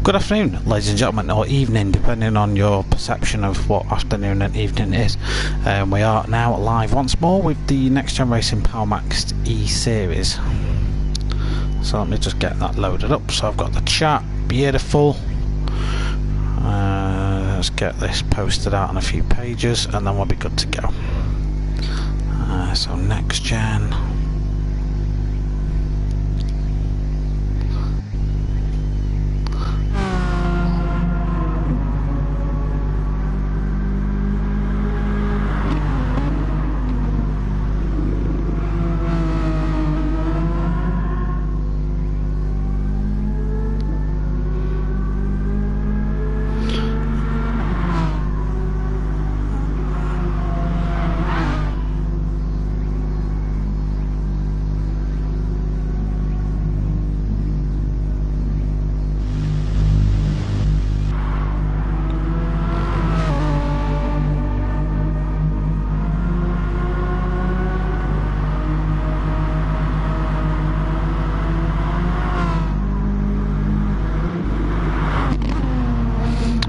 Good afternoon, ladies and gentlemen, or evening, depending on your perception of what afternoon and evening is. We are now live once more with the NxtGen Racing PowerMax eSeries. So let me just get that loaded up. So I've got the chat, beautiful. Let's get this posted out on a few pages and then we'll be good to go. So NxtGen.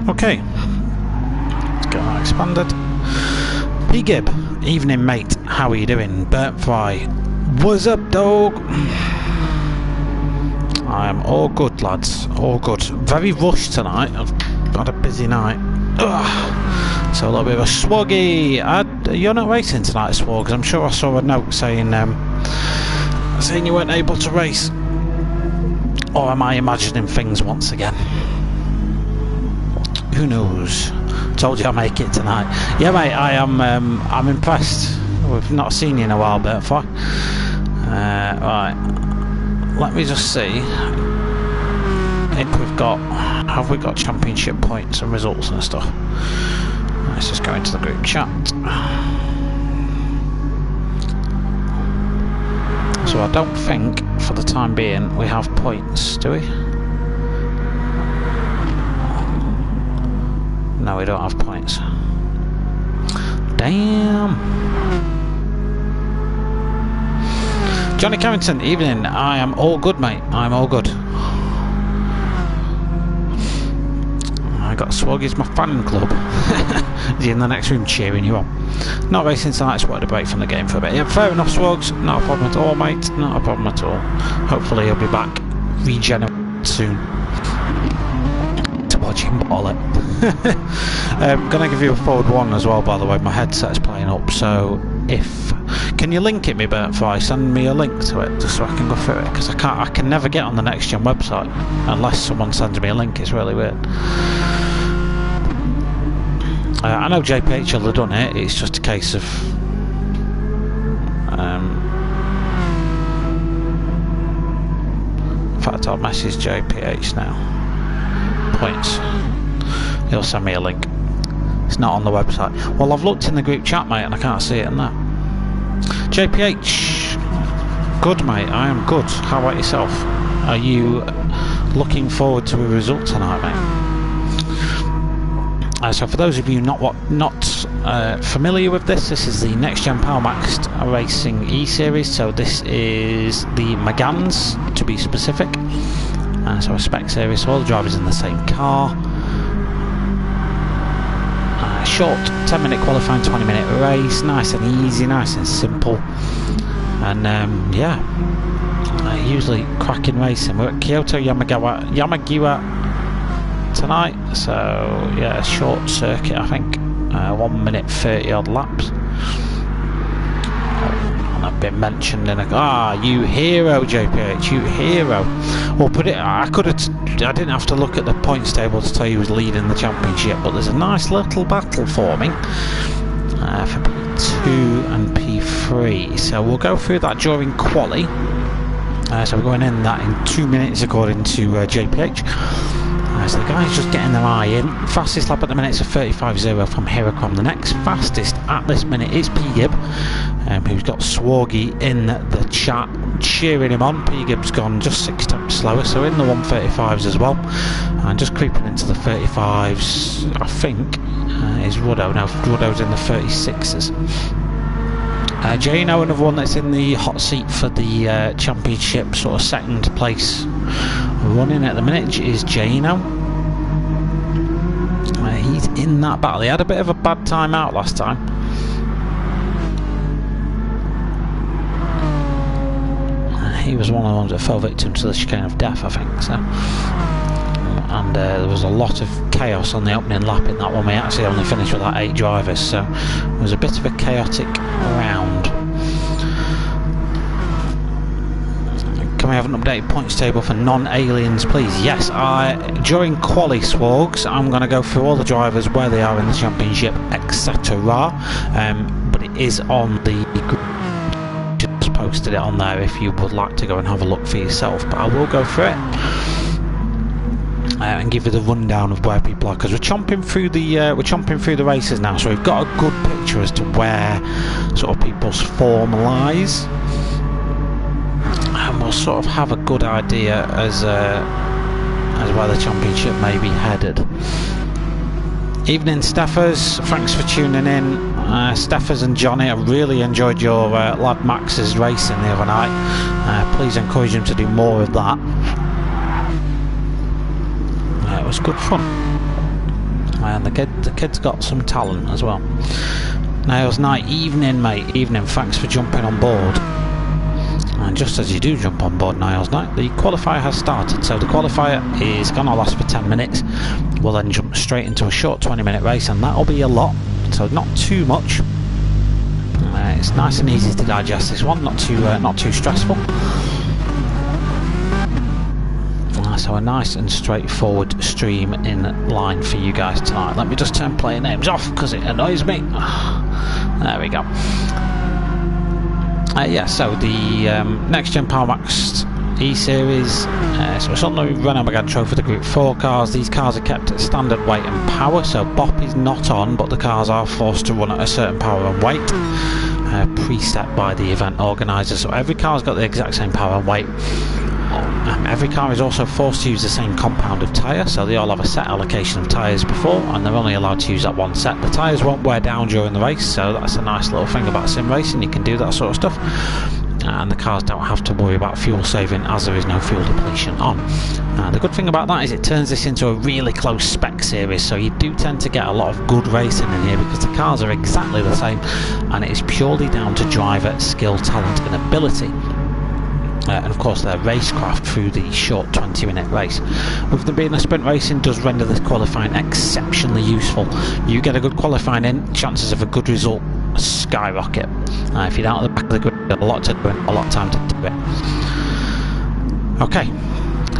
Okay, let's get that expanded. P-Gib, evening mate, how are you doing? Burntfry, what's up dog? I'm all good lads, all good. Very rushed tonight, I've had a busy night. Ugh. So a little bit of a swoggy. You're not racing tonight, Swog, because I'm sure I saw a note saying you weren't able to race. Or am I imagining things once again? Who knows? Told you I'll make it tonight. Yeah, mate, I am. I'm impressed. We've not seen you in a while, Bertford. Right. Let me just see if we've got. Have we got championship points and results and stuff? Let's just go into the group chat. So I don't think, for the time being, we have points, do we? No, we don't have points. Damn. Johnny Carrington, evening. I am all good, mate. I'm all good. I got Swoggy's my fan club. Is he in the next room cheering you on? Not racing tonight, just wanted a break from the game for a bit. Yeah, fair enough, Swogs. Not a problem at all, mate. Not a problem at all. Hopefully he'll be back regenerate soon. Watching ball it. Gonna give you a forward one as well, by the way. My headset's playing up, so can you link it me, Bertfry? Send me a link to it just so I can go through it, because I can never get on the NxtGen website unless someone sends me a link. It's really weird. I know JPH will have done it. It's just a case of in fact, I'll message JPH now. Points. He'll send me a link. It's not on the website. Well, I've looked in the group chat, mate, and I can't see it in that. JPH, good, mate. I am good. How about yourself? Are you looking forward to a result tonight, mate? So, for those of you not familiar with this is the NxtGen PowerMax Racing eSeries. So this is the Megans, to be specific. So a spec series, so all the drivers in the same car. Short 10-minute qualifying, 20-minute race, nice and easy, nice and simple. And yeah, usually cracking racing. We're at Kyoto Yamagiwa tonight, so yeah, a short circuit, I think. 1 minute 30 odd laps. I've been mentioned in you hero, JPH, you hero. Well, I didn't have to look at the points table to tell you who's leading the championship, but there's a nice little battle forming for P2 and P3. So we'll go through that during quali. So we're going in that in 2 minutes according to JPH. So the guys just getting their eye in. Fastest lap at the minute is a 35.0 from Hiracom. The next fastest at this minute is P-Gib, who's got Swoggy in the chat cheering him on. P-Gib's gone just 6 tenths slower, so in the 135s as well. And just creeping into the 35s, I think, is Ruddo. No, Ruddo's in the 36s. Jano, another one that's in the hot seat for the championship, sort of second place running at the minute, is Jano. he's in that battle. He had a bit of a bad time out last time. He was one of the ones that fell victim to the chicane of death, I think. So, and there was a lot of chaos on the opening lap in that one. We actually only finished with like 8 drivers, so it was a bit of a chaotic round. Can we have an updated points table for non-aliens, please? Yes, during quali swags, I'm going to go through all the drivers, where they are in the championship, etc. But it is on the group. Just posted it on there if you would like to go and have a look for yourself. But I will go through it and give you the rundown of where people are, because we're chomping through the races now, so we've got a good picture as to where sort of people's form lies. And we'll sort of have a good idea as where the championship may be headed. Evening, Steffers. Thanks for tuning in. Steffers and Johnny, I really enjoyed your lad Max's racing the other night. Please encourage him to do more of that. It was good fun. And the kid's got some talent as well. Nails Night. Evening, mate. Evening. Thanks for jumping on board. And just as you do jump on board Niles Night, the qualifier has started. So the qualifier is going to last for 10 minutes. We'll then jump straight into a short 20-minute race, and that'll be a lot, so not too much. It's nice and easy to digest, this one, not too stressful. So a nice and straightforward stream in line for you guys tonight. Let me just turn player names off because it annoys me. There we go. Yeah, so the NxtGen PMR eSeries, so it's on the Renault Megane Trophy for the Group 4 cars. These cars are kept at standard weight and power, so BOP is not on, but the cars are forced to run at a certain power and weight, preset by the event organiser. So every car's got the exact same power and weight. Every car is also forced to use the same compound of tyre, so they all have a set allocation of tyres before, and they're only allowed to use that one set. The tyres won't wear down during the race, so that's a nice little thing about sim racing. You can do that sort of stuff, and the cars don't have to worry about fuel saving as there is no fuel depletion on. The good thing about that is it turns this into a really close spec series, so you do tend to get a lot of good racing in here because the cars are exactly the same, and it is purely down to driver skill, talent and ability. And of course their racecraft through the short 20-minute race. With them being a sprint racing does render this qualifying exceptionally useful. You get a good qualifying in, chances of a good result skyrocket. If you're down at the back of the grid, a lot to do and a lot of time to do it. Okay,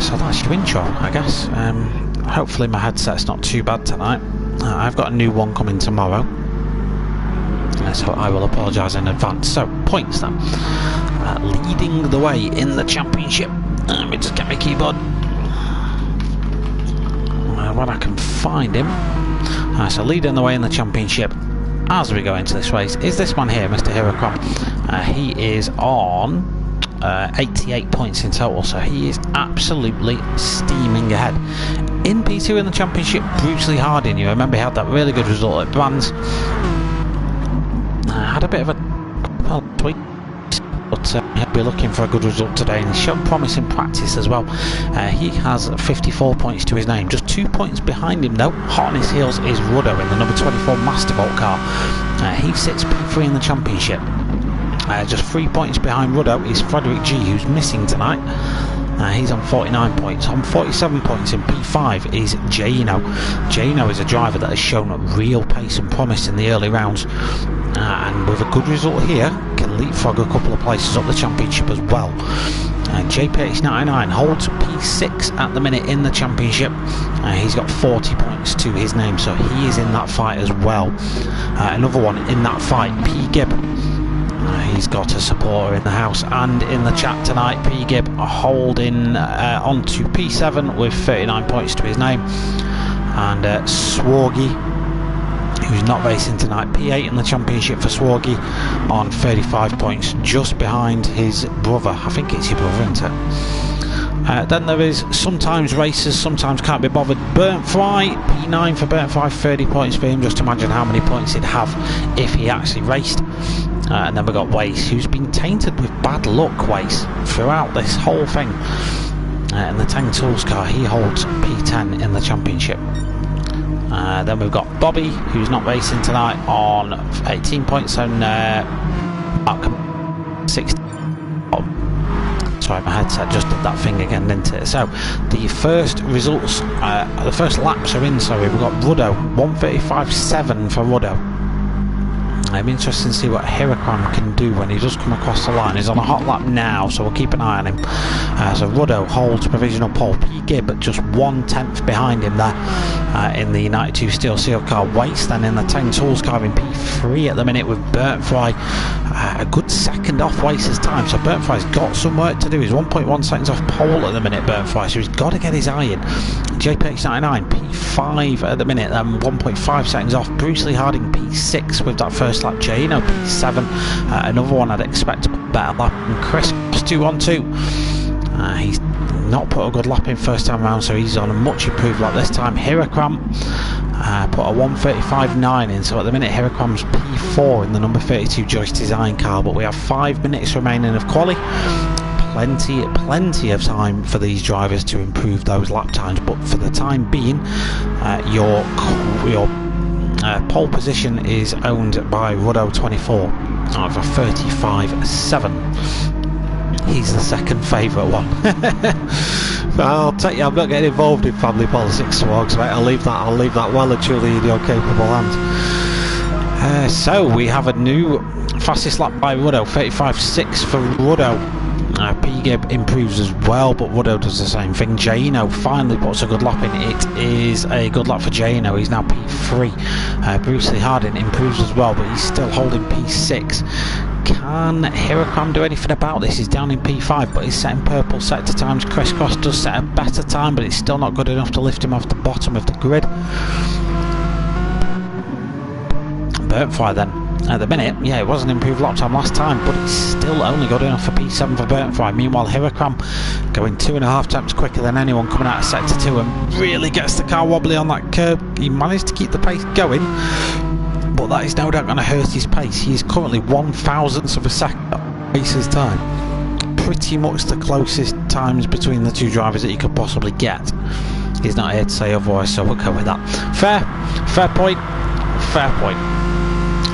so that's your intro, I guess. Hopefully my headset's not too bad tonight. I've got a new one coming tomorrow, so I will apologise in advance. So, points then. Leading the way in the championship. Let me just get my keyboard when I can find him. So leading the way in the championship as we go into this race is this man here, Mr. Hirocom. He is on 88 points in total, so he is absolutely steaming ahead. In P2 in the championship, Bruce Lee Harding, you remember he had that really good result at Brands. Had a bit of a tweak, but he'll be looking for a good result today, and he's shown promise in practice as well. He has 54 points to his name, just 2 points behind him though. Hot on his heels is Rudder in the number 24 Mastervolt car. He sits P3 in the championship. Just 3 points behind Rudder is Frederick G, who's missing tonight. He's on 49 points. On 47 points in P5 is Jano. Jano is a driver that has shown real pace and promise in the early rounds, and with a good result here can leapfrog a couple of places up the championship as well. JPH99 holds P6 at the minute in the championship. He's got 40 points to his name, so he is in that fight as well. Another one in that fight, P Gibb. He's got a supporter in the house and in the chat tonight. P Gibb holding on to P7 with 39 points to his name. And Swargy, who's not racing tonight, P8 in the championship for Swargy on 35 points, just behind his brother. I think it's your brother, isn't it? Then there is sometimes races, sometimes can't be bothered. Burnt Fry, P9 for Burnt Fry, 30 points for him. Just imagine how many points he'd have if he actually raced. And then we've got Wace, who's been tainted with bad luck, Wace, throughout this whole thing. In the Tang Tools car, he holds P10 in the championship. Then we've got Bobby, who's not racing tonight, on 18 points, and Mark 60. Sorry, my headset just did that thing again, didn't it? So the first results, the first laps are in. Sorry, we've got Ruddo 1:35.7 for Ruddo. It'll be interesting to see what Hirakram can do when he does come across the line. He's on a hot lap now, so we'll keep an eye on him. So Ruddo holds provisional pole. P. Gibb at just 1/10 behind him there in the 92 Steel Seal car. Waits then in the 10 Tools car in P3 at the minute with Burntfry. A good second off Wace's time, so Burntfry's got some work to do. He's 1.1 seconds off pole at the minute, Burntfry, so he's got to get his eye in. JPH99 P5 at the minute, 1.5 seconds off. Bruce Lee Harding P6 with that first lap. Jano P7, another one I'd expect to put better lap. And Chris 2-1-2. He's not put a good lap in first time around, so he's on a much improved lap this time. Hirakram put a 1:35.9 in, so at the minute Hirakram's P4 in the number 32 Joyce Design car, but we have 5 minutes remaining of quali. Plenty of time for these drivers to improve those lap times, but for the time being, your pole position is owned by Ruddo 24 out of a 35.7. He's the second favourite one. I'll tell you, I'm not getting involved in family politics, Swags, mate. I'll leave that well and truly in your capable hands. So we have a new fastest lap by Ruddo, 35.6 for Ruddo. P. Gibb improves as well, but Ruddo does the same thing. Jano finally puts a good lap in. It is a good lap for Jano. He's now P3. Bruce Lee Harding improves as well, but he's still holding P6. Can Hirakram do anything about this? He's down in P5, but he's setting purple sector times. Chris Cross does set a better time, but it's still not good enough to lift him off the bottom of the grid. Burntfry then. At the minute, yeah, it was an improved lap time last time, but it's still only good enough for P7 for Burntfry. Meanwhile, Hirakram going 2.5 times quicker than anyone coming out of sector 2 and really gets the car wobbly on that curb. He managed to keep the pace going, but that is no doubt going to hurt his pace. He is currently 1/1000th of a second up Wace's time. Pretty much the closest times between the two drivers that you could possibly get. He's not here to say otherwise, so we'll go with that. Fair point.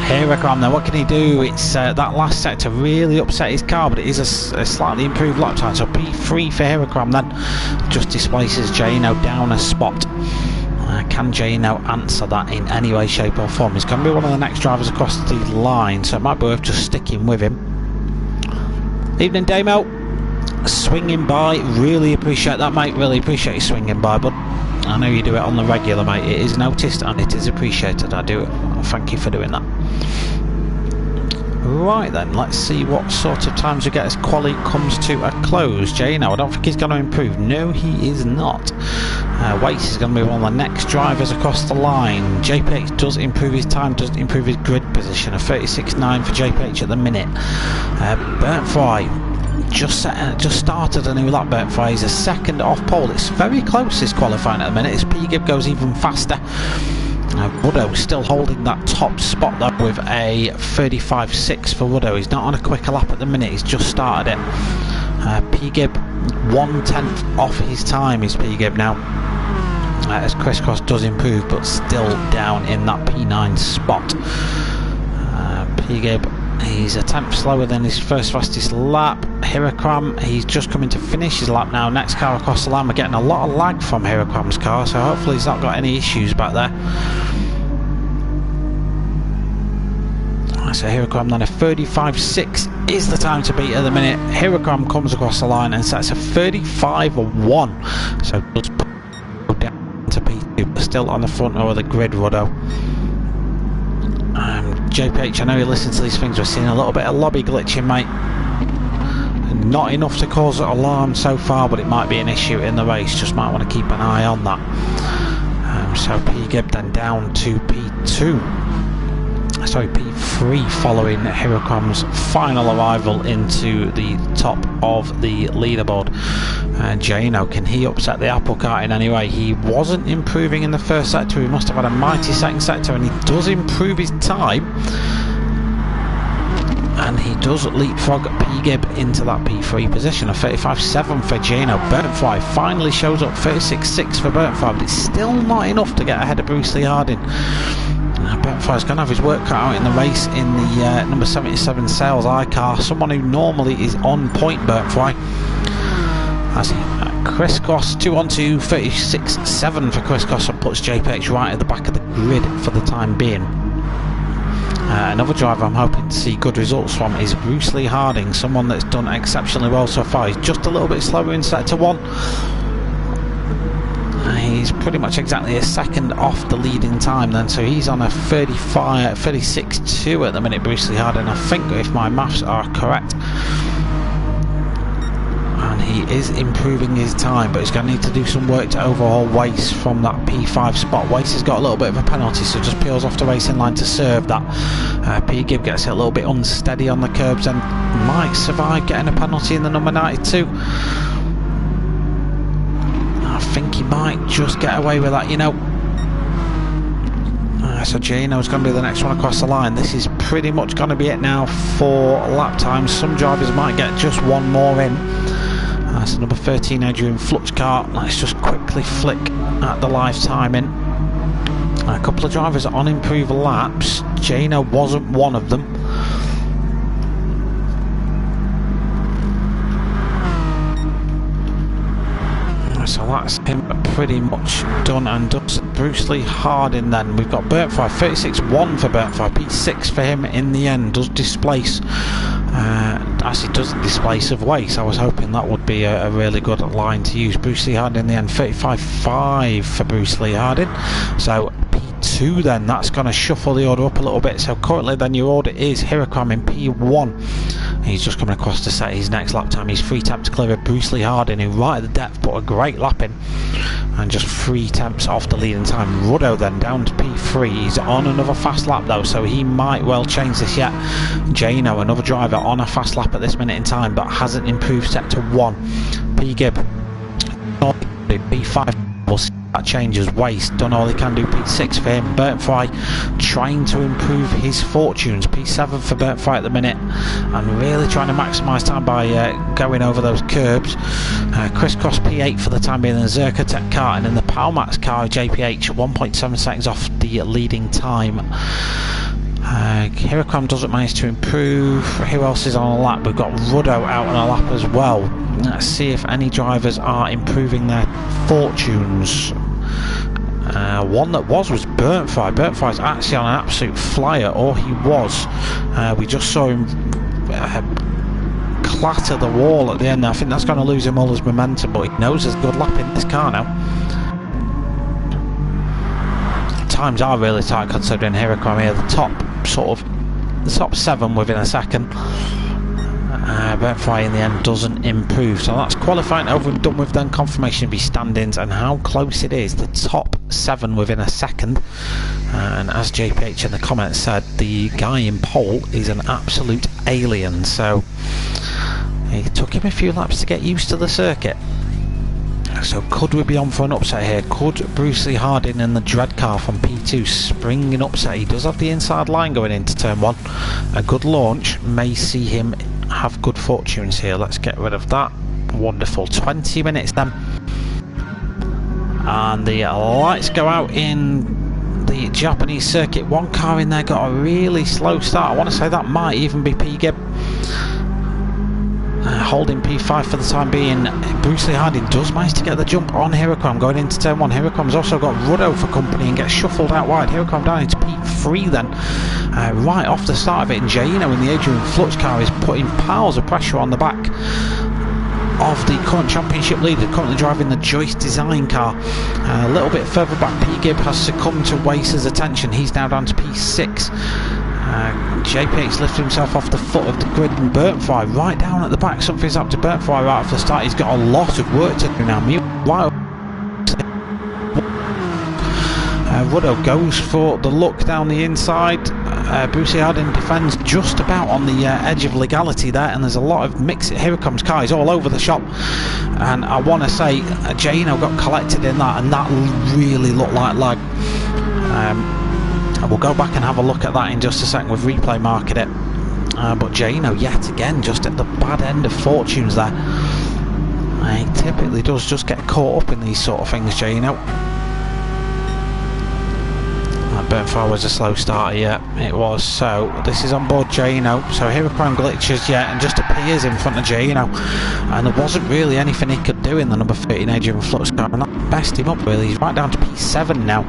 Hirakram then, what can he do? It's that last sector really upset his car, but it is a slightly improved lap time, so P3 for Hirakram then just displaces Jano down a spot. Can Jano answer that in any way, shape or form? He's going to be one of the next drivers across the line, so it might be worth just sticking with him. Evening, Damo. Swinging by, really appreciate that, mate. Really appreciate you swinging by, but I know you do it on the regular, mate. It is noticed and it is appreciated. I do. Thank you for doing that. Right then, let's see what sort of times we get as quali comes to a close. Jano, I don't think he's going to improve. No, he is not. Wace is going to be one of the next drivers across the line. JPH does improve his time, does improve his grid position. A 36.9 for JPH at the minute. Burntfry just started a new lap. Burntfry is a second off pole. It's very close, this qualifying at the minute. His P. Gibb goes even faster. Ruddo still holding that top spot though with a 35.6 for Ruddo. He's not on a quicker lap at the minute, he's just started it. P. Gibb 1/10 off his time is P. Gibb now, as Chris Cross does improve, but still down in that P9 spot. P. Gibb, he's a 10th slower than his first fastest lap. Hirakram, he's just coming to finish his lap now. Next car across the line, we're getting a lot of lag from Hirakram's car, so hopefully he's not got any issues back there. So Hirakram then, a 35.6 is the time to beat at the minute. Hirakram comes across the line and sets a 35.1, so does put down to P2, but still on the front row of the grid. Ruddo. JPH, I know you listen to these things, we're seeing a little bit of lobby glitching, mate. Not enough to cause an alarm so far, but it might be an issue in the race. Just might want to keep an eye on that. So P. Gibb then down to P2. Sorry, P3 following Hirakram's final arrival into the top of the leaderboard. Jano, can he upset the apple cart in any way? He wasn't improving in the first sector. He must have had a mighty second sector, and he does improve his time. And he does leapfrog P-Gib into that P3 position. A 35.7 for Gino. Burnfly finally shows up. 36.6 for Burnfly, but it's still not enough to get ahead of Bruce Lee Harding. Burnfly's going to have his work cut out in the race in the number 77 Sales iCar. Someone who normally is on point, Burnfly. As he crisscross 2-on-2, 36.7 for crisscross, and puts JPH right at the back of the grid for the time being. Another driver I'm hoping to see good results from is Bruce Lee Harding, someone that's done exceptionally well so far. He's just a little bit slower in sector 1. He's pretty much exactly a second off the leading time then, so he's on a 36.2 at the minute, Bruce Lee Harding, I think, if my maths are correct. And he is improving his time, but he's going to need to do some work to overhaul Wace from that P5 spot. Wace has got a little bit of a penalty, so just peels off the racing line to serve that. P-Gib gets it a little bit unsteady on the curbs and might survive getting a penalty in the number 92. I think he might just get away with that, you know. So Gino's going to be the next one across the line. This is pretty much going to be it now for lap times. Some drivers might get just one more in. So number 13 Adrian Flutchkart. Let's just quickly flick at the live timing. A couple of drivers on improved laps. Gino wasn't one of them. So that's him pretty much done and dusted. Bruce Lee Harding then. We've got Burnfly, 36.1 for Burnfly, P6 for him in the end. Does displace, actually doesn't displace of Wace. I was hoping that would be a really good line to use. Bruce Lee Harding in the end, 35.5 for Bruce Lee Harding. So P2 then, that's going to shuffle the order up a little bit. So currently then your order is Hirakam in P1. He's just coming across to set his next lap time. He's 3 temps clear of Bruce Lee Harding, who right at the depth put a great lap in, and just 3 temps off the leading time. Ruddo then down to P3. He's on another fast lap though, so he might well change this yet. Jano, another driver on a fast lap at this minute in time, but hasn't improved sector 1. P-Gib, P5. We'll see that changes. Waste, done all he can do. P6 for him. Burnfly trying to improve his fortunes. P7 for Burnfly at the minute, and really trying to maximise time by going over those curbs. Crisscross P8 for the time being, and Zerka Tech car, and in the Palmax car JPH 1.7 seconds off the leading time. Hirakam doesn't manage to improve. Who else is on a lap? We've got Ruddo out on a lap as well. Let's see if any drivers are improving their fortunes. One that was Burnfly. Burnfly's actually on an absolute flyer, or he was. We just saw him clatter the wall at the end. I think that's going to lose him all his momentum, but he knows there's a good lap in this car now. Times are really tight considering Hirakam here, the top the top 7 within a second. Burnfly in the end doesn't improve, so that's qualifying over and done with. Then confirmation of his standings and how close it is. The top 7 within a second, and as JPH in the comments said, the guy in pole is an absolute alien, so it took him a few laps to get used to the circuit. So could we be on for an upset here? Could Bruce Lee Harding in the Dread car from P2 spring an upset? He does have the inside line going into turn 1. A good launch may see him have good fortunes here. Let's get rid of that. Wonderful. 20 minutes then. And the lights go out in the Japanese circuit. One car in there got a really slow start. I want to say that might even be P-Gib. Holding P5 for the time being. Bruce Lee Harding does manage to get the jump on Hirakam going into turn 1. Hirakam's also got Ruddo for company and gets shuffled out wide. Hirakam down into P3 then, right off the start of it, and Jaino in the Adrian Flutch car is putting piles of pressure on the back of the current championship leader, currently driving the Joyce Design car. A little bit further back, P-Gib has succumbed to Wace's attention. He's now down to P6. JPH lifted himself off the foot of the grid, and Burnfly right down at the back. Something's up to Burnfly right off the start. He's got a lot of work to do now. Ruddo goes for the look down the inside. Bruce Lee Harding defends just about on the edge of legality there, and there's a lot of mix. Here comes car, he's all over the shop, and I want to say Jaino got collected in that, and that really looked like lag. We'll go back and have a look at that in just a second. We've replay marked it. But Jano, yet again, just at the bad end of fortunes there. He typically does just get caught up in these sort of things, Jano. Burnfire was a slow starter, yeah, it was. So this is on board Jano. So Hiraquam glitches, yeah, and just appears in front of Jano, and there wasn't really anything he could do in the number 13 Adrian Flux car, and that messed him up really. He's right down to P7 now.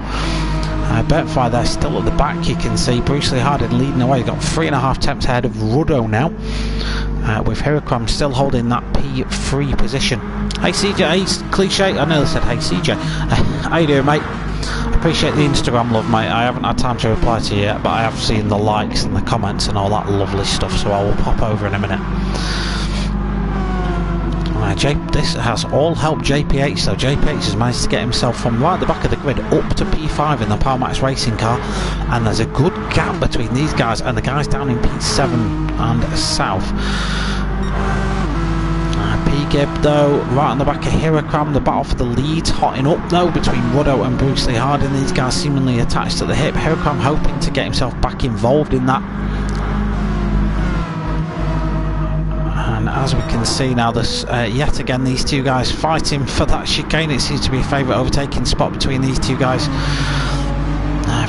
Burnfire there still at the back, you can see Bruce Lee Harding leading away. He's got 3.5 tenths ahead of Ruddo now, with Hiraquam still holding that P3 position. Hey CJ, hey Cliche, I nearly said hey CJ. How you doing, mate? Appreciate the Instagram love, mate. I haven't had time to reply to you yet, but I have seen the likes and the comments and all that lovely stuff, so I will pop over in a minute. This has all helped JPH, so JPH has managed to get himself from right at the back of the grid up to P5 in the Powermax racing car, and there's a good gap between these guys and the guys down in P7 and south. P-Gib though, right on the back of Hiraquam, the battle for the leads hotting up though between Ruddo and Bruce Lee Harding, these guys seemingly attached at the hip. Hiraquam hoping to get himself back involved in that. And as we can see now, this yet again these two guys fighting for that chicane. It seems to be a favourite overtaking spot between these two guys.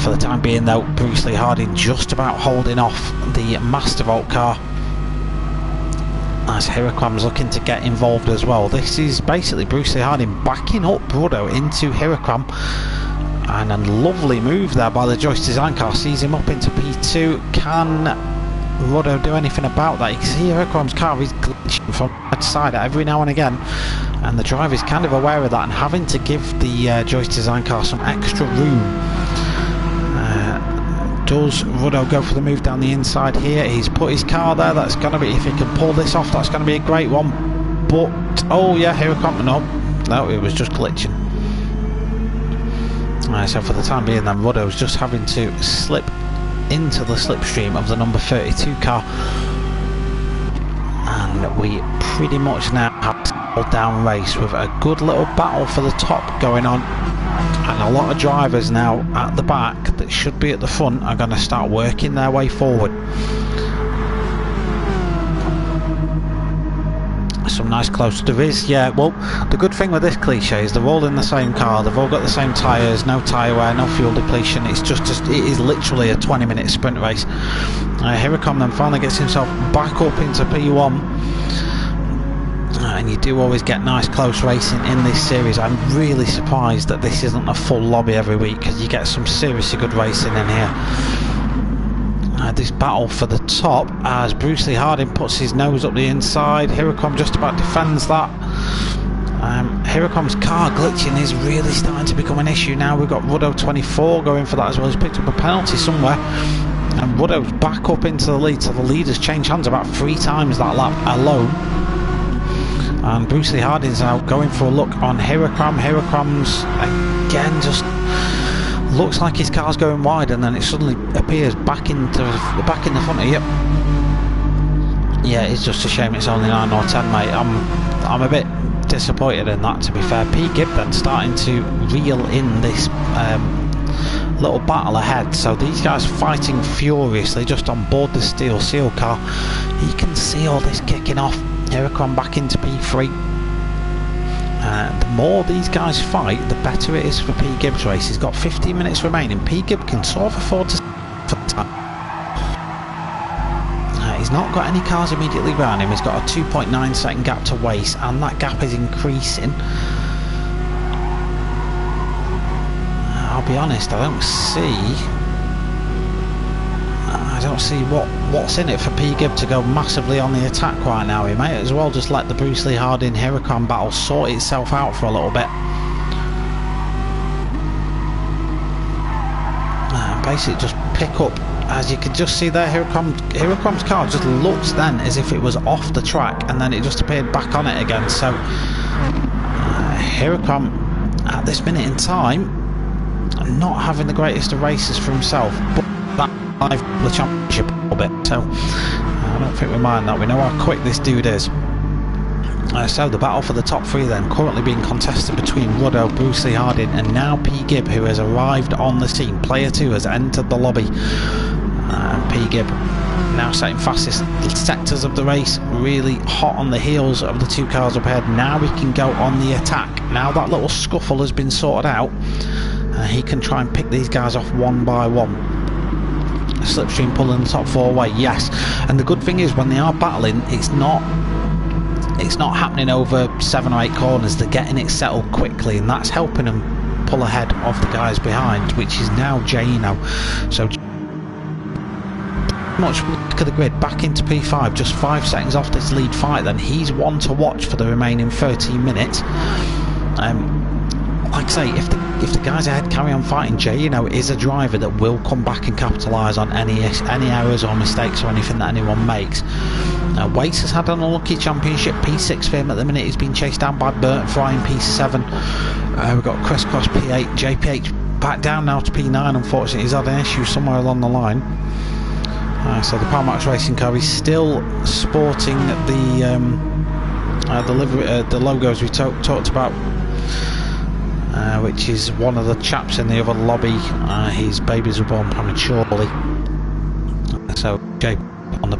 For the time being though, Bruce Lee Harding just about holding off the Mastervolt car, as Hiraquam's looking to get involved as well. This is basically Bruce Lee Harding backing up Ruddo into Hiraquam, and a lovely move there by the Joyce Design car, sees him up into P2. Can Ruddo do anything about that? You can see Hiraquam's car is glitching from side to side every now and again, and the driver is kind of aware of that and having to give the Joyce Design car some extra room. Does Ruddo go for the move down the inside here? He's put his car there. That's going to be, if he can pull this off, that's going to be a great one. But, oh yeah, Hiraquam, no, it was just glitching. So for the time being then, Ruddo's just having to slip into the slipstream of the number 32 car. And we pretty much now have a down race with a good little battle for the top going on. And a lot of drivers now at the back that should be at the front are going to start working their way forward. Some nice close there is, yeah. Well, the good thing with this Cliche is they're all in the same car, they've all got the same tyres, no tyre wear, no fuel depletion. It's just it is literally a 20-minute sprint race. Hiraquam then finally gets himself back up into P1. And you do always get nice close racing in this series. I'm really surprised that this isn't a full lobby every week, because you get some seriously good racing in here. This battle for the top as Bruce Lee Harding puts his nose up the inside. Hiraquam just about defends that. Hiraquam's car glitching is really starting to become an issue now. We've got Ruddo 24 going for that as well. He's picked up a penalty somewhere, and Ruddo's back up into the lead, so the lead has changed hands about 3 times that lap alone. And Bruce Lee Harding's now going for a look on Hiraquam. Hiraquam's again just looks like his car's going wide, and then it suddenly appears back in the front of you. Yeah, it's just a shame it's only 9 or 10, mate. I'm a bit disappointed in that, to be fair. P-Gib then starting to reel in this little battle ahead, so these guys fighting furiously just on board the steel seal car. You can see all this kicking off. Hiraquam back into P3. The more these guys fight, the better it is for P-Gib's race. He's got 15 minutes remaining. P-Gib can sort of afford to for the time. He's not got any cars immediately behind him. He's got a 2.9 second gap to waste, and that gap is increasing. I'll be honest, I don't see what's in it for P-Gib to go massively on the attack right now. He may as well just let the Bruce Lee Harding Hiraquam battle sort itself out for a little bit. Basically just pick up, as you can just see there, Hiraquam's car just looks then as if it was off the track, and then it just appeared back on it again. So Hiraquam at this minute in time not having the greatest of races for himself, but that the championship a little bit, so I don't think we mind that. We know how quick this dude is. So the battle for the top 3 then currently being contested between Ruddo, Bruce Lee Harding, and now P-Gib, who has arrived on the scene. Player 2 has entered the lobby. P-Gib now setting fastest sectors of the race, really hot on the heels of the two cars up ahead. Now he can go on the attack. Now that little scuffle has been sorted out, he can try and pick these guys off one by one. Slipstream pulling the top four away, yes. And the good thing is, when they are battling, it's not happening over 7 or 8 corners. They're getting it settled quickly, and that's helping them pull ahead of the guys behind, which is now Gino. So much look at the grid, back into P5, just 5 seconds off this lead fight. Then he's one to watch for the remaining 13 minutes. Like I say, if the guys ahead carry on fighting, Gino is a driver that will come back and capitalise on any errors or mistakes or anything that anyone makes. Waits has had an unlucky championship, P6 for him at the minute. He's been chased down by Burnt Fry in P7. We've got Crisscross P8, JPH back down now to P9. Unfortunately, he's had an issue somewhere along the line. So the Powermax Racing car is still sporting the logos we talked about, which is one of the chaps in the other lobby. His babies were born prematurely, so Jay on the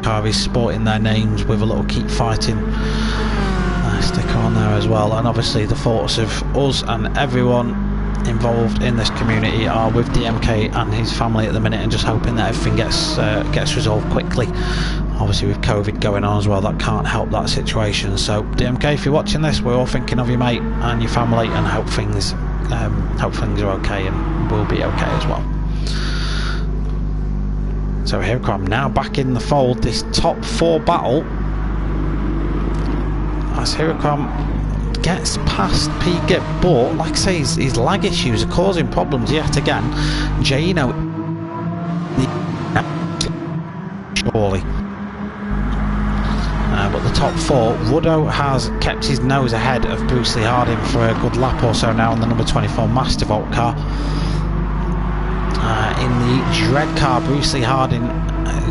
car is sporting their names with a little keep fighting sticker on there as well. And obviously the thoughts of us and everyone involved in this community are with DMK and his family at the minute, and just hoping that everything gets resolved quickly. Obviously with COVID going on as well, that can't help that situation. So DMK, if you're watching this, we're all thinking of you, mate, and your family, and hope things are okay and will be okay as well. So here we come, now back in the fold, this top 4 battle, as here we come gets past P. Gibb, but like I say, his lag issues are causing problems yet again. Gino surely. But the top 4, Ruddo has kept his nose ahead of Bruce Lee Harding for a good lap or so now on the number 24 Mastervolt car. In the Dread car, Bruce Lee Harding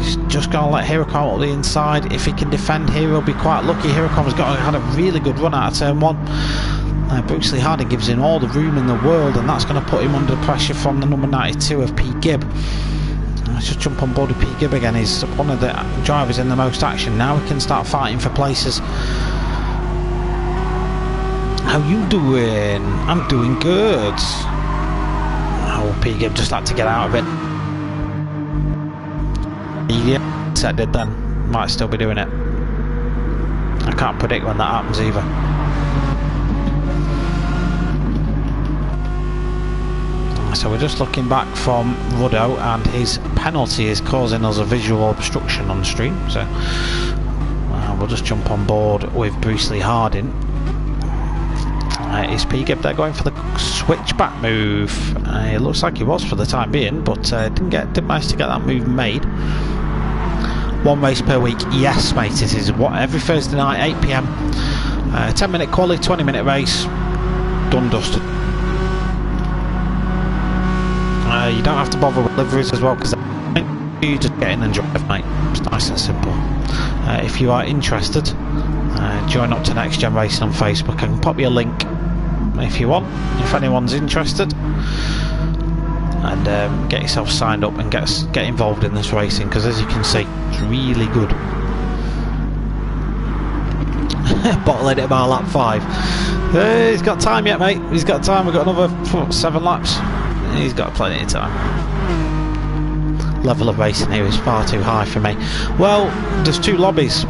is just going to let Hirocom up the inside. If he can defend here, he'll be quite lucky. Hirocom has had a really good run out of turn 1. Bruce Lee Harding gives him all the room in the world, and that's going to put him under pressure from the number 92 of P. Gibb. Let's just jump on board with P. Gibb again. He's one of the drivers in the most action. Now we can start fighting for places. How you doing? I'm doing good. Oh, P. Gibb just had to get out of it. Yeah, said did then. Might still be doing it. I can't predict when that happens either. So we're just looking back from Ruddo, and his penalty is causing us a visual obstruction on the stream. So we'll just jump on board with Bruce Lee Harding. Is P. Gibb there going for the switchback move? It looks like he was for the time being, but didn't manage to get that move made. 1 race per week, yes mate, it is. Every Thursday night, 8 PM. 10-minute quali, 20-minute race, done dusted. You don't have to bother with liveries as well, because you just get in and drive, mate. It's nice and simple. If you are interested, join up to NxtGen Racing on Facebook. I can pop you a link if you want, if anyone's interested, and get yourself signed up and get involved in this racing, because as you can see, it's really good. Bottle it about lap 5. He's got time yet, mate. He's got time. We've got another 7 laps. He's got plenty of time. Level of racing here is far too high for me. Well, there's 2 lobbies.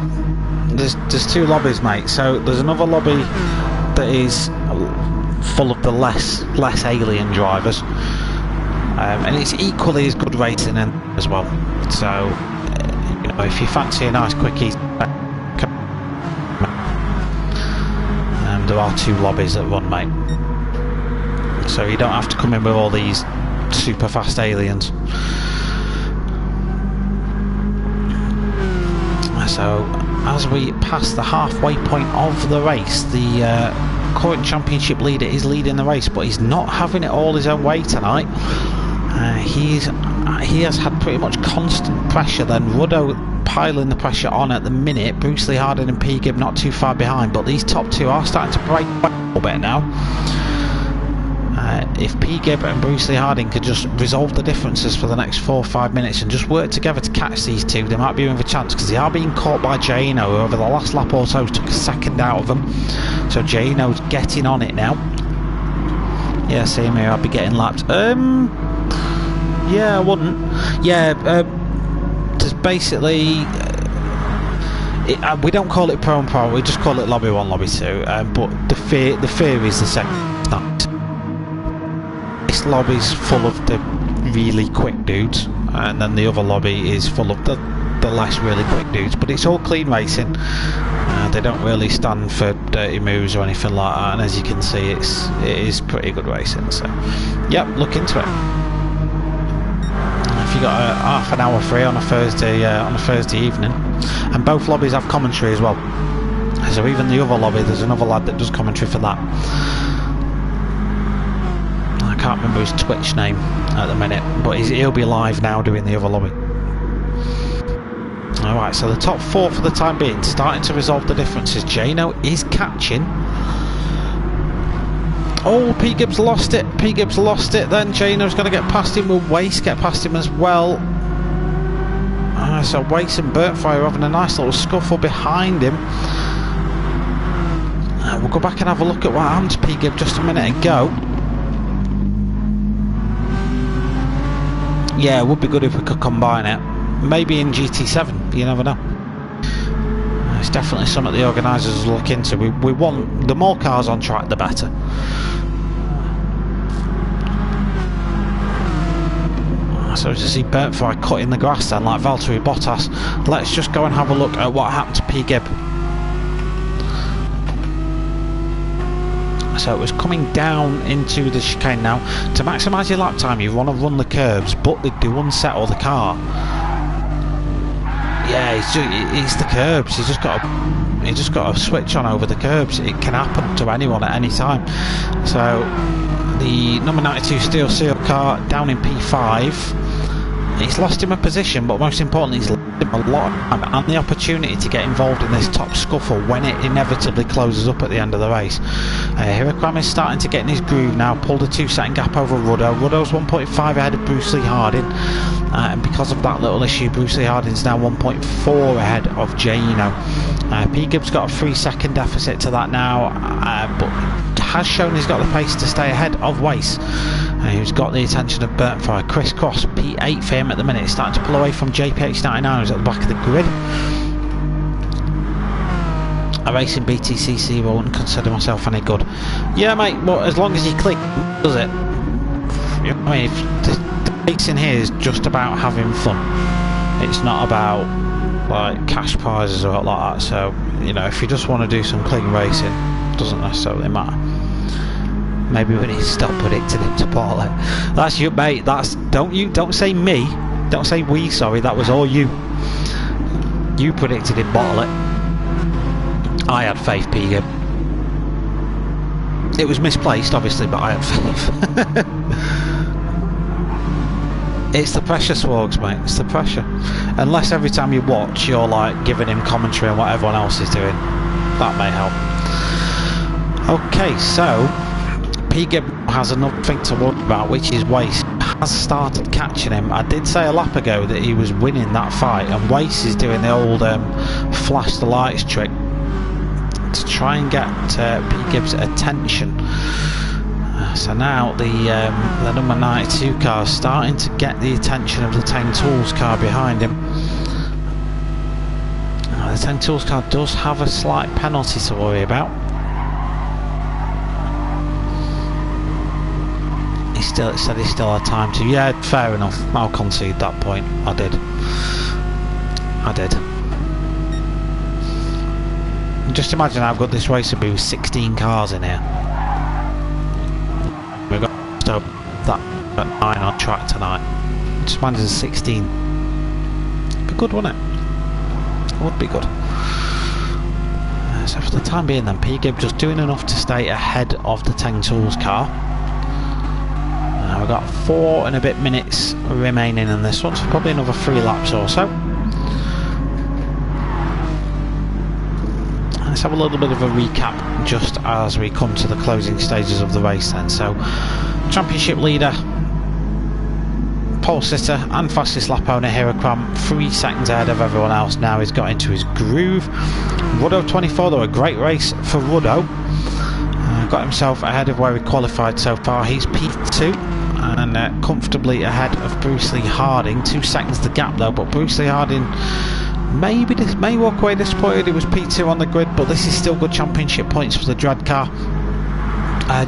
There's 2 lobbies, mate. So there's another lobby that is full of the less alien drivers, and it's equally as good racing in as well. So you know, if you fancy a nice quickie, there are 2 lobbies that run, mate. So you don't have to come in with all these super fast aliens. So as we pass the halfway point of the race, the current championship leader is leading the race, but he's not having it all his own way tonight. He has had pretty much constant pressure. Then Ruddo piling the pressure on at the minute. Bruce Lee Harding and P. Gibb not too far behind, but these top 2 are starting to break a little bit now. If P. Gibb and Bruce Lee Harding could just resolve the differences for the next 4 or 5 minutes and just work together to catch these two, they might be in with a chance, because they are being caught by Jano, who over the last lap or so took a second out of them. So Jano's getting on it now. Yeah, same here, I'll be getting lapped. Yeah, I wouldn't. Yeah, just basically... we don't call it Pro and Pro, we just call it Lobby 1, Lobby 2, but the fear is the second. This lobby's full of the really quick dudes, and then the other lobby is full of the less really quick dudes, but it's all clean racing. They don't really stand for dirty moves or anything like that, and as you can see, it is pretty good racing. So yep, look into it. If you got a half an hour free on a Thursday evening, and both lobbies have commentary as well, so even the other lobby, there's another lad that does commentary for that. I can't remember his Twitch name at the minute, but he'll be live now doing the other lobby. Alright, so the top 4 for the time being, starting to resolve the differences. Jano is catching. Oh, P. Gibbs lost it. P. Gibbs lost it. Then Jano's going to get past him. Will Waste get past him as well? So Waste and Burntfire are having a nice little scuffle behind him. We'll go back and have a look at what happened to P. Gibbs just a minute ago. Yeah, it would be good if we could combine it. Maybe in GT7, you never know. It's definitely something the organisers will look into. We want the more cars on track, the better. So as you see Burntfire cutting the grass then, like Valtteri Bottas. Let's just go and have a look at what happened to P. Gibb. So it was coming down into the chicane now. To maximise your lap time, you want to run the curbs, but they do unsettle the car. Yeah, it's the curbs. You just got to switch on over the curbs. It can happen to anyone at any time. So the number 92 Steel Seal car down in P5. He's lost him a position, but most importantly, he's lost him a lot of time and the opportunity to get involved in this top scuffle when it inevitably closes up at the end of the race. Hirakam is starting to get in his groove now, pulled a 2-second gap over Ruddo. Ruddo's 1.5 ahead of Bruce Lee Harding, and because of that little issue, Bruce Lee Harding's now 1.4 ahead of Jano. P. Gibbs got a 3-second deficit to that now, but has shown he's got the pace to stay ahead of Wace, who's got the attention of Burntfire. Chris Cross, P8 for him at the minute, starting to pull away from JPH99, who's at the back of the grid. A racing BTCC won't consider myself any good. Yeah, mate, but as long as you click, does it? I mean, if the racing here is just about having fun. It's not about like cash prizes or like that. So, you know, if you just want to do some clean racing, it doesn't necessarily matter. Maybe we need to stop predicting him to Portlet. That's you, mate. That's don't say me. Don't say we. Sorry, that was all you. You predicted him Portlet. I had faith, P. Gibb. It was misplaced, obviously, but I had faith. It's the pressure, Swogs, mate. It's the pressure. Unless every time you watch, you're like giving him commentary on what everyone else is doing. That may help. Okay, so P. Gibb has another thing to worry about, which is Wace has started catching him. I did say a lap ago that he was winning that fight, and Wace is doing the old flash the lights trick to try and get P. Gibb's attention. So now the number 92 car is starting to get the attention of the 10 Tools car behind him. The 10 Tools car does have a slight penalty to worry about. He said he still had time to. Yeah, fair enough. I'll concede that point. I did. Just imagine how good this race would be with 16 cars in here. We've got that at 9 on track tonight. Just imagine 16. It'd be good, wouldn't it? It would be good. So for the time being then, P. Gibb just doing enough to stay ahead of the 10 Tools car. We've got 4 and a bit minutes remaining in this one, so probably another 3 laps or so. Let's have a little bit of a recap just as we come to the closing stages of the race then. So, championship leader, pole sitter and fastest lap owner Hirokram, 3 seconds ahead of everyone else now. He's got into his groove. Ruddo 24, though, a great race for Ruddo. Got himself ahead of where he qualified so far. He's P2 and comfortably ahead of Bruce Lee Harding. 2 seconds the gap though, but Bruce Lee Harding may walk away disappointed. It was P2 on the grid, but this is still good championship points for the Dread car.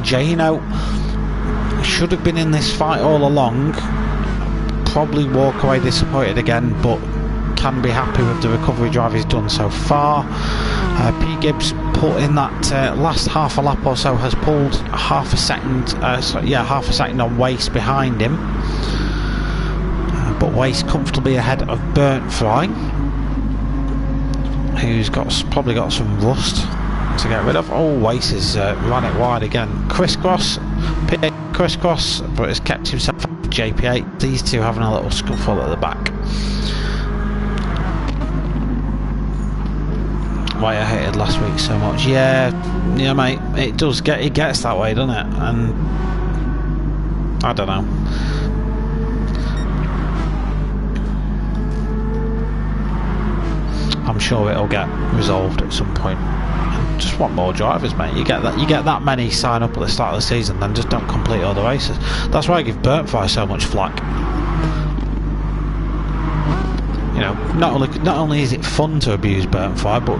Jano should have been in this fight all along. Probably walk away disappointed again, but can be happy with the recovery drive he's done so far. P. Gibbs put in that last half a lap or so, has pulled half a second on Waste behind him, but Waste comfortably ahead of Burnt Fry, who's probably got some rust to get rid of. Oh, Waste has ran it wide again. Crisscross, but has kept himself up with JP8. These two having a little scuffle at the back. Why I hated last week so much. Yeah, mate, it gets that way, doesn't it? And I don't know. I'm sure it'll get resolved at some point. I just want more drivers, mate. You get that many sign up at the start of the season, then just don't complete all the races. That's why I give Burntfire so much flack. You know, not only is it fun to abuse Burntfire, but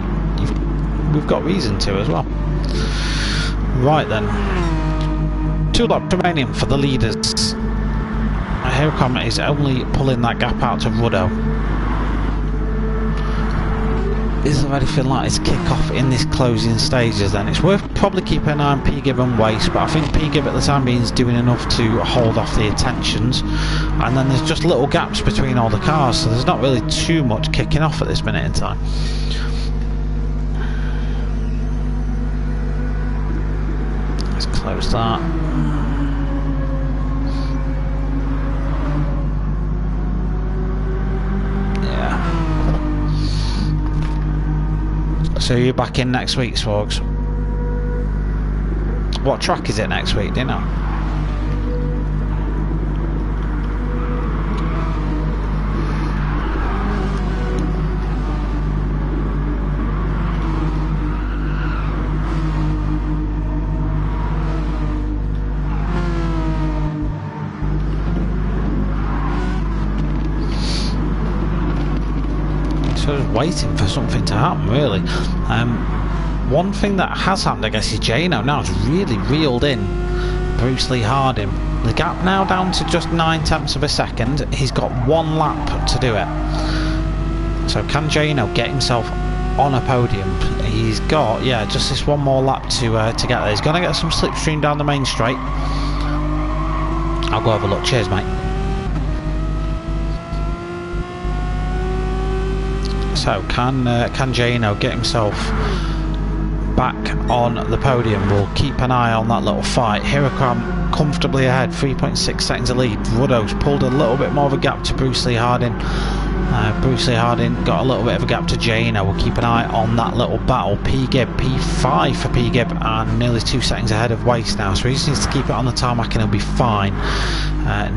we've got reason to as well. Right then, 2 laps remaining for the leaders. Hirokram is only pulling that gap out to Ruddo. Is there anything like this kick off in this closing stages then? It's worth probably keeping an eye on P. Gibb and Waste, but I think P. Gibb at the time being is doing enough to hold off the attentions, and then there's just little gaps between all the cars, so there's not really too much kicking off at this minute in time. Let's close that. So you're back in next week, Swogs. What track is it next week, do you know? So just waiting for something to happen, really. One thing that has happened, I guess, is Jano now has really reeled in Bruce Lee Harding. The gap now down to just 9/10 of a second. He's got 1 lap to do it. So can Jano get himself on a podium? He's got, yeah, just this 1 more lap to get there. He's going to get some slipstream down the main straight. I'll go have a look. Cheers, mate. So can Jano get himself back on the podium? We'll keep an eye on that little fight. Hirokram comfortably ahead, 3.6 seconds of lead. Ruddo's pulled a little bit more of a gap to Bruce Lee Harding. Bruce Lee Harding got a little bit of a gap to Jano. We'll keep an eye on that little battle. P. Gibb, P5 for P. Gibb, and nearly 2 seconds ahead of Waste now, so he just needs to keep it on the tarmac and he'll be fine.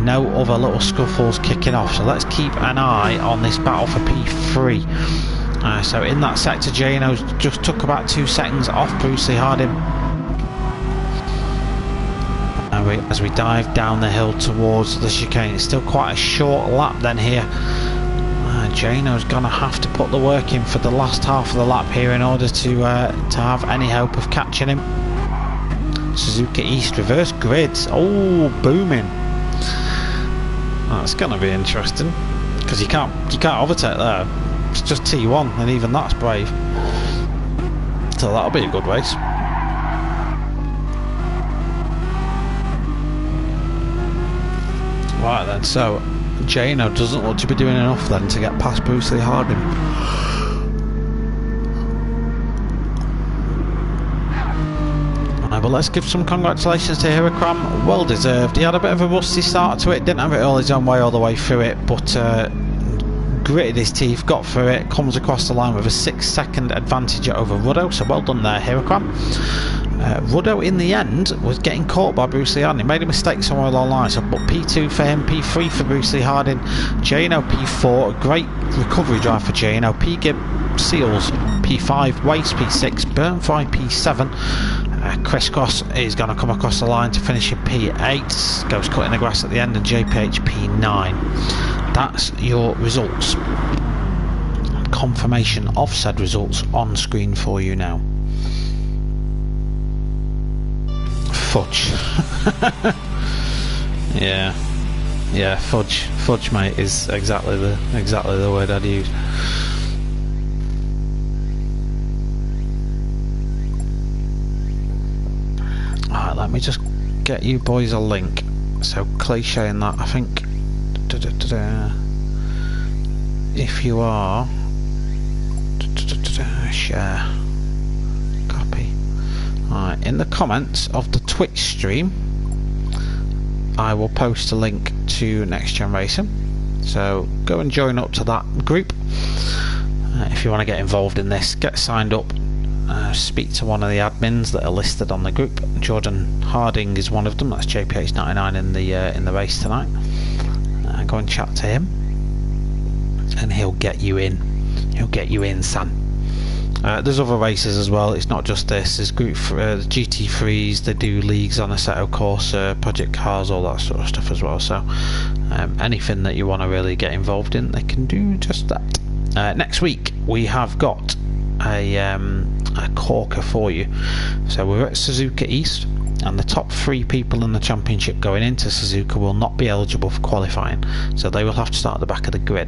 No other little scuffles kicking off, so let's keep an eye on this battle for P3. So in that sector, Jano's just took about 2 seconds off Bruce Lee Harding. As we dive down the hill towards the chicane, it's still quite a short lap then here. Jano's going to have to put the work in for the last half of the lap here in order to have any hope of catching him. Suzuka East reverse grids. Oh, booming. That's going to be interesting because you can't overtake there. It's just T1 and even that's brave. So that'll be a good race. Right then, so Jano doesn't look to be doing enough then to get past Bruce Lee Harding. But let's give some congratulations to Hirokram, well deserved. He had a bit of a rusty start to it, didn't have it all his own way all the way through it, but gritted his teeth, got through it, comes across the line with a 6-second advantage over Ruddo, so well done there, Hirokram. Ruddo in the end was getting caught by Bruce Lee Harding. He made a mistake somewhere along the line, so but P2 for him, P3 for Bruce Lee Harding, JNO P4, a great recovery drive for JNO, P Gibb Seals P5, Waste P6, Burnfry P7, Crisscross is going to come across the line to finish in P8, goes cutting the grass at the end, and JPH P9. That's your results. Confirmation of said results on screen for you now. Fudge. yeah, fudge, mate, is exactly the word I'd use. Alright, let me just get you boys a link. So cliche in that, I think. If you are, share, copy. Alright, in the comments of the Twitch stream, I will post a link to NxtGen Racing. So go and join up to that group. If you want to get involved in this, get signed up. Speak to one of the admins that are listed on the group. Jordan Harding is one of them. That's JPH99 in the race tonight. Go and chat to him, and he'll get you in. He'll get you in, son. There's other races as well. It's not just this. There's group GT3s. They do leagues on Assetto Corsa, Project Cars, all that sort of stuff as well. So anything that you want to really get involved in, they can do just that. Next week we have got a corker for you. So we're at Suzuka East, and the top 3 people in the championship going into Suzuka will not be eligible for qualifying, so they will have to start at the back of the grid.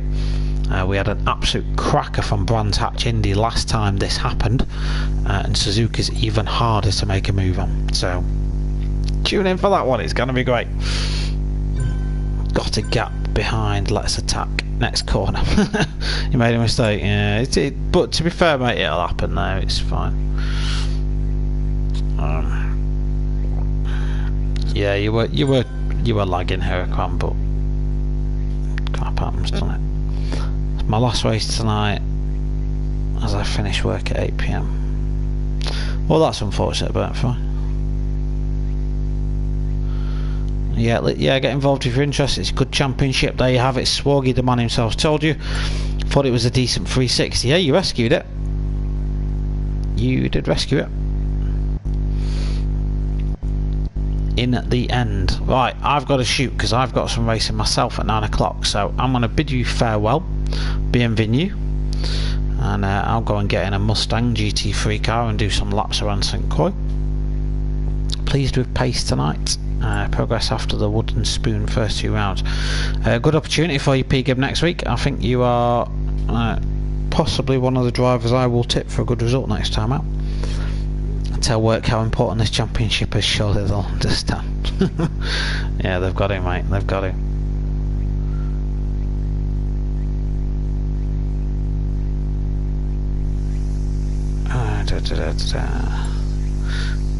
We had an absolute cracker from Brands Hatch Indy last time this happened, and Suzuka's even harder to make a move on, so tune in for that one. It's going to be great. Got a gap behind, let's attack. Next corner. You made a mistake. Yeah, but to be fair, mate, it'll happen now. It's fine. Yeah, you were lagging, Hirokram, but crap happens, doesn't it? It's my last race tonight as I finish work at 8 PM. Well, that's unfortunate, but fine. Yeah, get involved if you're interested. It's a good championship. There you have it. Swoggy, the man himself, told you. Thought it was a decent 360. Yeah, you rescued it. You did rescue it. In the end. Right, I've got to shoot because I've got some racing myself at 9 o'clock. So I'm going to bid you farewell. Bienvenue. And I'll go and get in a Mustang GT3 car and do some laps around St. Croix. Pleased with pace tonight. Progress after the wooden spoon first 2 rounds. Good opportunity for you, P Gibb, next week. I think you are possibly one of the drivers I will tip for a good result next time out. Tell work how important this championship is, surely they'll understand. Yeah, they've got it, mate, they've got it.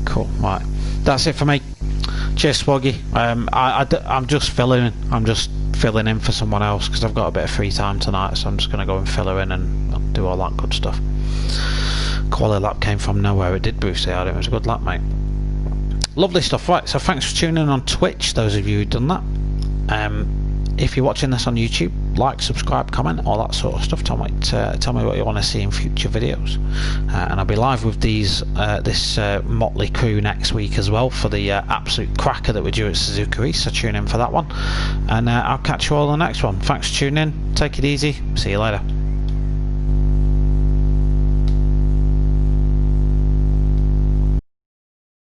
Cool, right, that's it for me. Cheers, Swoggy. I'm just filling in. I'm just filling in for someone else because I've got a bit of free time tonight, so I'm just going to go and fill her in and do all that good stuff. Quality lap came from nowhere. It did, Bruce. It was a good lap, mate. Lovely stuff. Right, so thanks for tuning in on Twitch, those of you who've done that. If you're watching this on YouTube, like, subscribe, comment, all that sort of stuff. Tell me what you want to see in future videos, and I'll be live with this motley crew next week as well for the absolute cracker that we do at Suzuka East. So tune in for that one, and I'll catch you all on the next one. Thanks for tuning in. Take it easy. See you later.